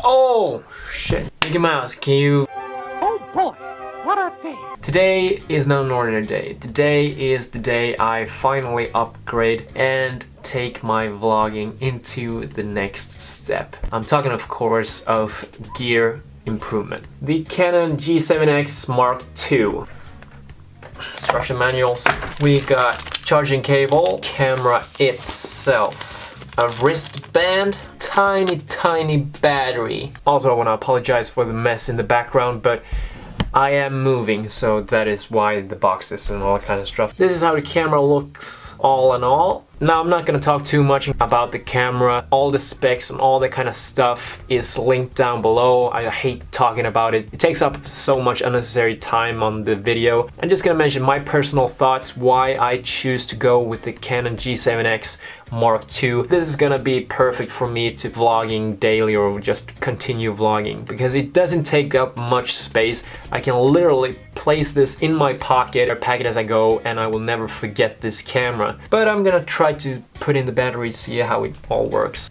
Oh shit. Mickey Mouse, can you... Oh boy, what a day. Today is not an ordinary day. Today is the day I finally upgrade and take my vlogging into the next step. I'm talking, of course, of gear improvement. The Canon G7X Mark II. Instruction manuals. We got charging cable, camera itself, a wristband, tiny battery. Also, I want to apologize for the mess in the background, but I am moving, so that is why the boxes and all that kind of stuff. This is how the camera looks all in all. Now, I'm not gonna talk too much about the camera. All the specs and all that kind of stuff is linked down below. I hate talking about it. It takes up so much unnecessary time on the video. I'm just gonna mention my personal thoughts, why I choose to go with the Canon G7X Mark II. This is gonna be perfect for me to vlogging daily or just continue vlogging because it doesn't take up much space. I can literally place this in my pocket or pack it as I go, and I will never forget this camera. But I'm gonna try to put in the battery, see how it all works.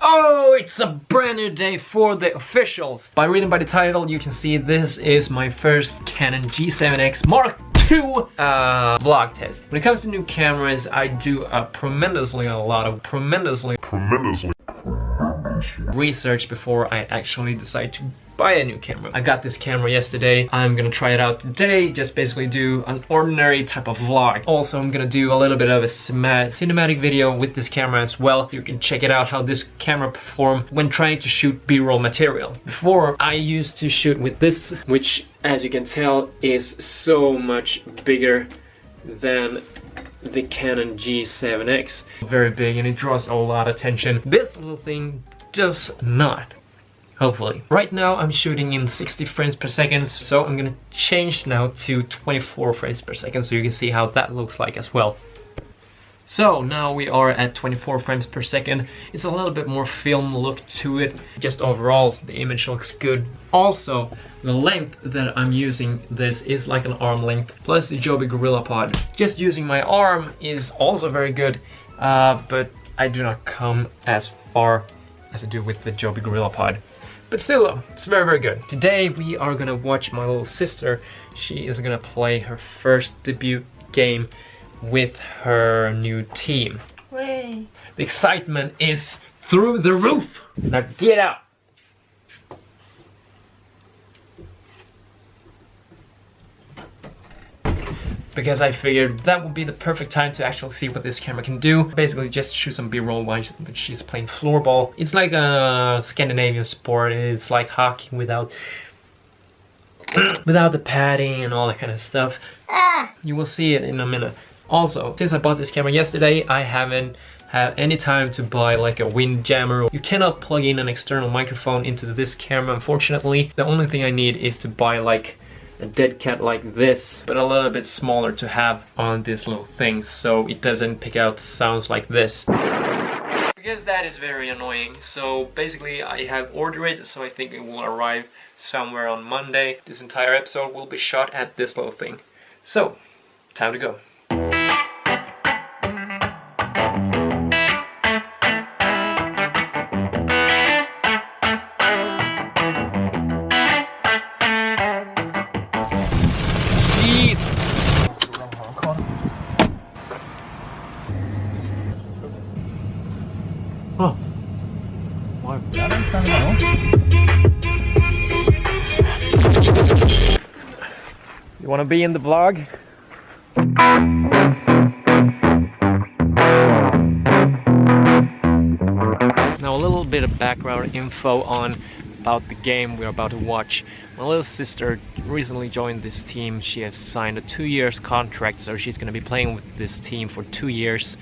Oh, it's a brand new day for the officials. By reading by the title, you can see this is my first Canon G7X Mark II vlog test. When it comes to new cameras, I do a lot of research before I actually decide to buy a new camera. I got this camera yesterday. I'm gonna try it out today, just basically do an ordinary type of vlog. Also, I'm gonna do a little bit of a cinematic video with this camera as well. You can check it out how this camera performed when trying to shoot B-roll material. Before, I used to shoot with this, which as you can tell is so much bigger than the Canon G7X. Very big and it draws a lot of attention. This little thing does not. Hopefully. Right now I'm shooting in 60 frames per second, so I'm gonna change now to 24 frames per second so you can see how that looks like as well. So now we are at 24 frames per second. It's a little bit more film look to it. Just overall, the image looks good. Also, the length that I'm using this is like an arm length, plus the Joby Gorilla Pod. Just using my arm is also very good, but I do not come as far as I do with the Joby Gorilla Pod. But still though, it's very good. Today we are gonna watch my little sister. She is gonna play her first debut game with her new team. Way. The excitement is through the roof. Now get out. Because I figured that would be the perfect time to actually see what this camera can do. Basically just shoot some B-roll while she's playing floorball. It's like a Scandinavian sport. It's like hockey without the padding and all that kind of stuff. You will see it in a minute. Also, since I bought this camera yesterday, I haven't had any time to buy like a wind jammer. You cannot plug in an external microphone into this camera, unfortunately. The only thing I need is to buy like a dead cat like this, but a little bit smaller to have on this little thing so it doesn't pick out sounds like this. Because that is very annoying. So basically I have ordered it, so I think it will arrive somewhere on Monday. This entire episode will be shot at this little thing. So, time to go. Oh. You want to be in the vlog? Now a little bit of background info about the game we're about to watch. My little sister recently joined this team. She has signed a 2 years contract, so she's going to be playing with this team for 2 years.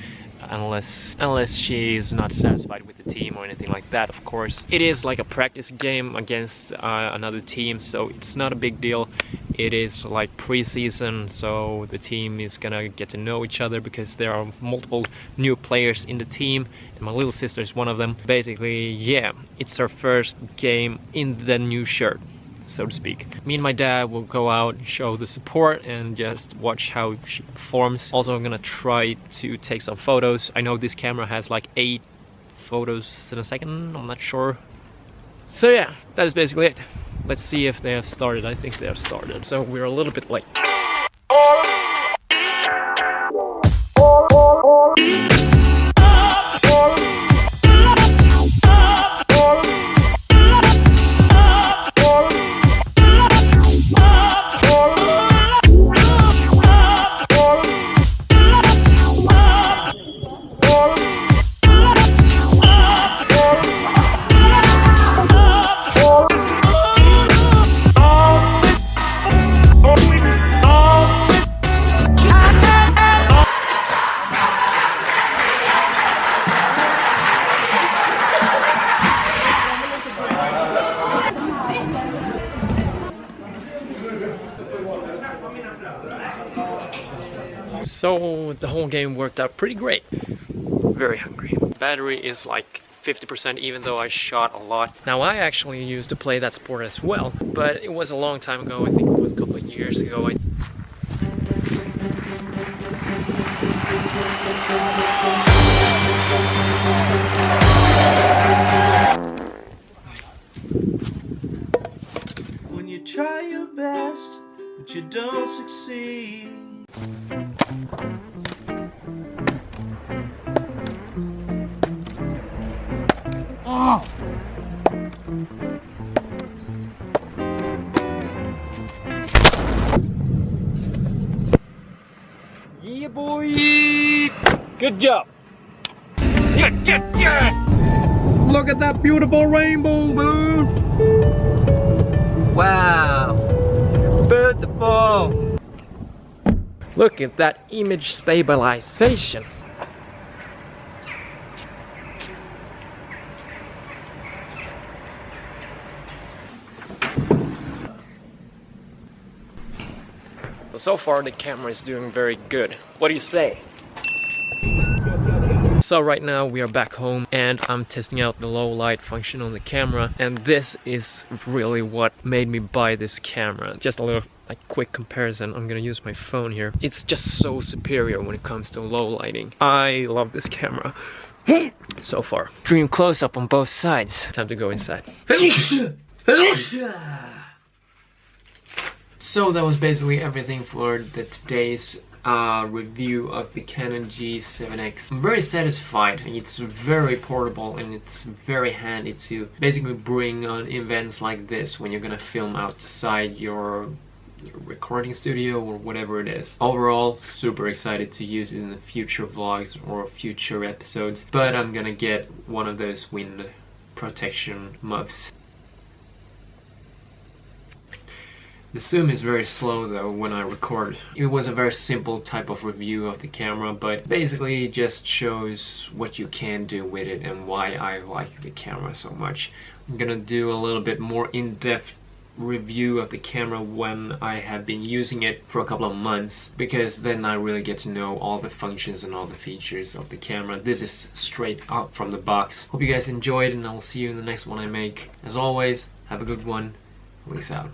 Unless she is not satisfied with the team or anything like that, of course. It is like a practice game against another team, so it's not a big deal. It is like pre-season, so the team is gonna get to know each other because there are multiple new players in the team, and my little sister is one of them. Basically, yeah, it's her first game in the new shirt. so to speak. Me and my dad will go out, show the support, and just watch how she performs. Also, I'm gonna try to take some photos. I know this camera has like 8 photos in a second, I'm not sure. So yeah, that is basically it. Let's see if they have started. I think they have started. So we're a little bit late. So the whole game worked out pretty great. Very hungry. Battery is like 50% even though I shot a lot. Now I actually used to play that sport as well, but it was a long time ago. I think it was a couple of years ago. When you try your best, but you don't succeed. Oh! Yeah, boy! Good job! Yes! Look at that beautiful rainbow, man! Wow! Beautiful! Look at that image stabilization! So far the camera is doing very good. What do you say? So right now we are back home and I'm testing out the low light function on the camera, and this is really what made me buy this camera. Just a little quick comparison. I'm gonna use my phone here. It's just so superior when it comes to low lighting. I love this camera so far. Dream close up on both sides. Time to go inside. So that was basically everything for today's review of the Canon G7X. I'm very satisfied. It's very portable and it's very handy to basically bring on events like this when you're gonna film outside your recording studio or whatever it is. Overall, super excited to use it in the future vlogs or future episodes, but I'm gonna get one of those wind protection muffs. The zoom is very slow though when I record. It was a very simple type of review of the camera, but basically it just shows what you can do with it and why I like the camera so much. I'm gonna do a little bit more in-depth review of the camera when I have been using it for a couple of months, because then I really get to know all the functions and all the features of the camera. This is straight out from the box. Hope you guys enjoyed and I'll see you in the next one I make. As always, have a good one. Peace out.